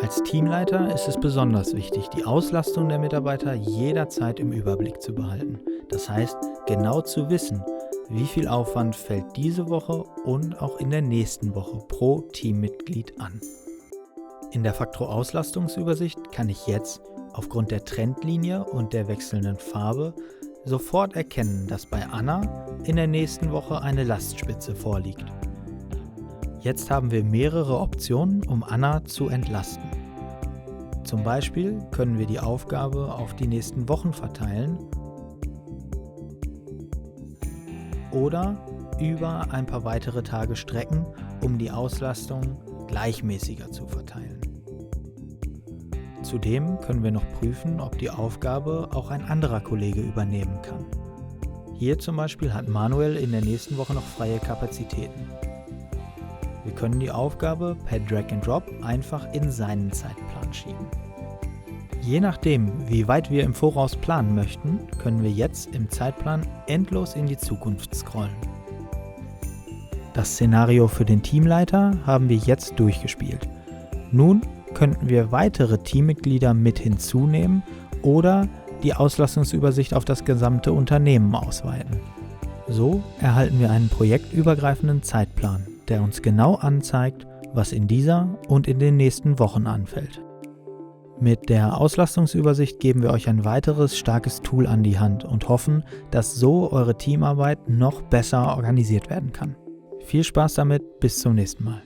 Als Teamleiter ist es besonders wichtig, die Auslastung der Mitarbeiter jederzeit im Überblick zu behalten. Das heißt, genau zu wissen, wie viel Aufwand fällt diese Woche und auch in der nächsten Woche pro Teammitglied an. In der Faktor-Auslastungsübersicht kann ich jetzt aufgrund der Trendlinie und der wechselnden Farbe sofort erkennen, dass bei Anna in der nächsten Woche eine Lastspitze vorliegt. Jetzt haben wir mehrere Optionen, um Anna zu entlasten. Zum Beispiel können wir die Aufgabe auf die nächsten Wochen verteilen oder über ein paar weitere Tage strecken, um die Auslastung gleichmäßiger zu verteilen. Zudem können wir noch prüfen, ob die Aufgabe auch ein anderer Kollege übernehmen kann. Hier zum Beispiel hat Manuel in der nächsten Woche noch freie Kapazitäten. Wir können die Aufgabe per Drag and Drop einfach in seinen Zeitplan schieben. Je nachdem, wie weit wir im Voraus planen möchten, können wir jetzt im Zeitplan endlos in die Zukunft scrollen. Das Szenario für den Teamleiter haben wir jetzt durchgespielt. Nun könnten wir weitere Teammitglieder mit hinzunehmen oder die Auslastungsübersicht auf das gesamte Unternehmen ausweiten. So erhalten wir einen projektübergreifenden Zeitplan, der uns genau anzeigt, was in dieser und in den nächsten Wochen anfällt. Mit der Auslastungsübersicht geben wir euch ein weiteres starkes Tool an die Hand und hoffen, dass so eure Teamarbeit noch besser organisiert werden kann. Viel Spaß damit, bis zum nächsten Mal.